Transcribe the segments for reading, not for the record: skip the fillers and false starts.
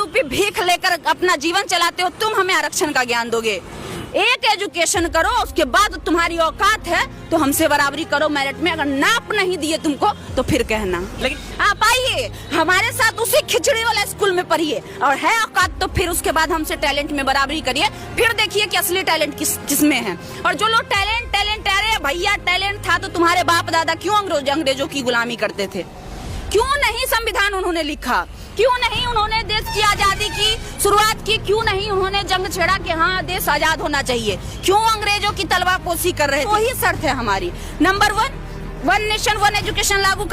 रूपी भीख लेकर अपना जीवन चलाते हो, तुम हमें आरक्षण का ज्ञान दोगे? एक एजुकेशन करो, उसके बाद तुम्हारी औकात है तो हमसे बराबरी करो मेरिट में। अगर नाप नहीं दिए तुमको तो फिर कहना। लेकिन आप आइए हमारे साथ उसी खिचड़ी वाले स्कूल में पढ़िए, और है औकात तो फिर उसके बाद हमसे टैलेंट में बराबरी करिए। फिर देखिए कि असली टैलेंट किसमें है। और जो लोग टैलेंट अरे भैया टैलेंट था तो तुम्हारे बाप दादा क्यों अंग्रेजों की गुलामी करते थे? क्यों नहीं संविधान उन्होंने लिखा? क्यों नहीं उन्होंने देश की आजादी की शुरुआत की? क्यों नहीं उन्होंने जंग छेड़ा कि हाँ देश आजाद होना चाहिए? क्यों अंग्रेजों की तलवापोशी कर रहे थे? वही शर्त है हमारी। नंबर 1, 1 नेशन 1 एजुकेशन लागू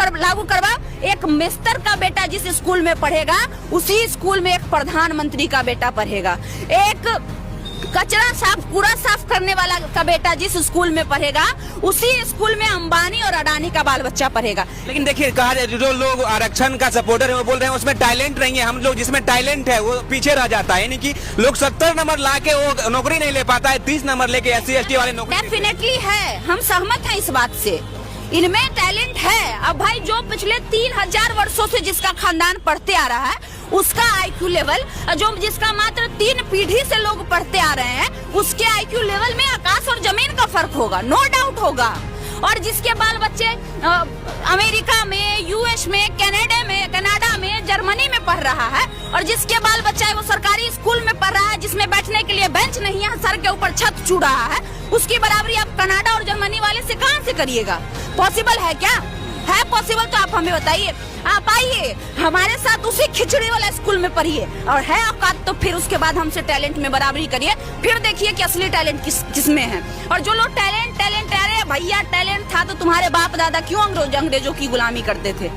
करवा। एक मिस्टर का बेटा जिस स्कूल में पढ़ेगा उसी स्कूल में एक प्रधानमंत्री का बेटा पढ़ेगा। एक कूड़ा साफ करने वाला का बेटा जिस स्कूल में पढ़ेगा उसी स्कूल में अंबानी और अडानी का बाल बच्चा पढ़ेगा। लेकिन देखिए कहा जाए जो लोग आरक्षण का सपोर्टर है वो बोल रहे हैं उसमें टैलेंट नहीं है। हम लोग जिसमें टैलेंट है वो पीछे रह जाता है, यानी कि लोग 70 नंबर लाके वो नौकरी नहीं ले पाता है, 30 नंबर लेके SC ST वाले नौकरी। डेफिनेटली है, हम सहमत हैं इस बात से, इनमें टैलेंट है। अब भाई जो पिछले 3000 वर्षों से जिसका खानदान पढ़ते आ रहा है उसका IQ लेवल, जो जिसका मात्र 3 पीढ़ी से लोग पढ़ते आ रहे हैं उसके IQ लेवल में आकाश और जमीन का फर्क होगा, नो डाउट होगा। और जिसके बाल बच्चे अमेरिका में, US में, कनाडा में, जर्मनी में पढ़ रहा है, और जिसके बाल बच्चा है वो सरकारी स्कूल में पढ़ रहा है जिसमें बैठने के लिए बेंच नहीं है, सर के ऊपर छत छू रहा है, उसकी बराबरी आप कनाडा और जर्मनी वाले से कहां से करिएगा? पॉसिबल है क्या? है पॉसिबल तो आप हमें बताइए। आप आइए हमारे साथ उसी खिचड़ी वाले स्कूल में पढ़िए, और है औकात तो फिर उसके बाद हमसे टैलेंट में बराबरी करिए। फिर देखिए कि असली टैलेंट किसमें है। और जो लोग टैलेंट अरे भैया टैलेंट था तो तुम्हारे बाप दादा क्यों अंग्रेजों की गुलामी करते थे?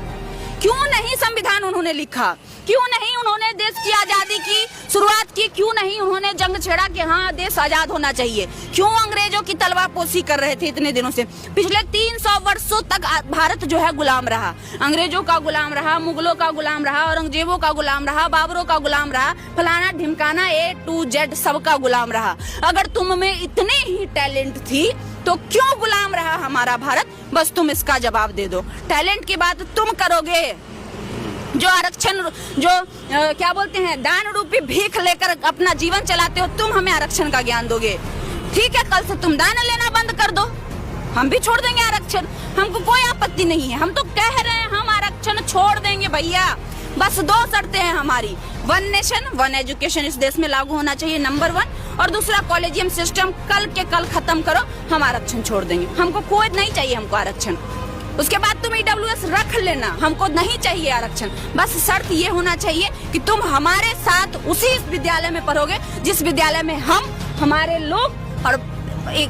क्यों नहीं संविधान उन्होंने लिखा? क्यों नहीं उन्होंने देश की आजादी की शुरुआत की? क्यों नहीं उन्होंने जंग छेड़ा कि हाँ देश आजाद होना चाहिए? क्यों अंग्रेजों की तलवापोशी कर रहे थे इतने दिनों से? पिछले 300 वर्षों तक भारत जो है गुलाम रहा, अंग्रेजों का गुलाम रहा, मुगलों का गुलाम रहा, औरंगजेबों का गुलाम रहा, बाबरों का गुलाम रहा, फलाना ढिमकाना A to Z सबका गुलाम रहा। अगर तुम में इतनी ही टैलेंट थी तो क्यों गुलाम रहा हमारा भारत? बस तुम इसका जवाब दे दो। टैलेंट की बात तुम करोगे, जो आरक्षण क्या बोलते हैं दान रूपी भीख लेकर अपना जीवन चलाते हो, तुम हमें आरक्षण का ज्ञान दोगे। ठीक है, कल से तुम दान लेना बंद कर दो, हम भी छोड़ देंगे आरक्षण, हमको कोई आपत्ति नहीं है। हम तो कह रहे हैं हम आरक्षण छोड़ देंगे भैया, बस 2 शर्तें हैं हमारी। 1 नेशन 1 एजुकेशन इस देश में लागू होना चाहिए, नंबर 1, और दूसरा कॉलेजियम सिस्टम कल के कल खत्म करो, हम आरक्षण छोड़ देंगे। हमको कोई नहीं चाहिए हमको आरक्षण। उसके बाद तुम EWS रख लेना, हमको नहीं चाहिए आरक्षण। बस शर्त ये होना चाहिए कि तुम हमारे साथ उसी विद्यालय में पढ़ोगे जिस विद्यालय में हमारे लोग और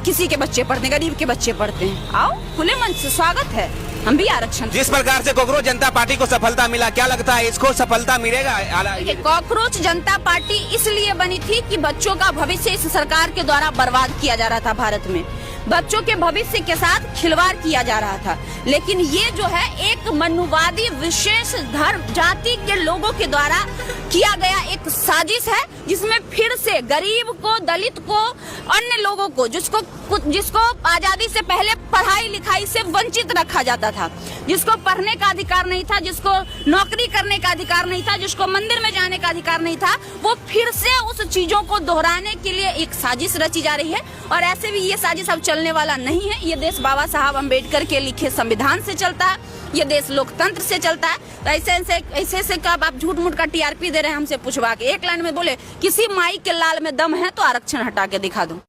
किसी के बच्चे पढ़ते हैं, गरीब के बच्चे पढ़ते हैं। आओ खुले मन से स्वागत है, हम भी आरक्षण। जिस प्रकार से कांग्रेस जनता पार्टी को सफलता मिला, क्या लगता है इसको सफलता मिलेगा? कांग्रेस जनता पार्टी इसलिए बनी थी कि बच्चों का भविष्य इस सरकार के द्वारा बर्बाद किया जा रहा था। भारत में बच्चों के भविष्य के साथ खिलवाड़ किया जा रहा था, लेकिन ये जो है एक मनुवादी विशेष धर्म जाति के लोगों के द्वारा किया गया एक साजिश है, जिसमें फिर से गरीब को, दलित को, अन्य लोगों को जिसको आजादी से पहले पढ़ाई लिखाई से वंचित रखा जाता था, जिसको पढ़ने का अधिकार नहीं था, जिसको नौकरी करने का अधिकार नहीं था, जिसको मंदिर में जाने का अधिकार नहीं था, वो फिर से उस चीजों को दोहराने के लिए एक साजिश रची जा रही है। और ऐसे भी ये साजिश अब चलने वाला नहीं है। ये देश बाबा साहब अम्बेडकर के लिखे संविधान से चलता है, ये देश लोकतंत्र से चलता है। तो ऐसे कब आप झूठ मूठ का TRP दे रहे हैं हमसे पूछवा के? एक लाइन में बोले किसी माई के लाल में दम है तो आरक्षण हटा के दिखा दो।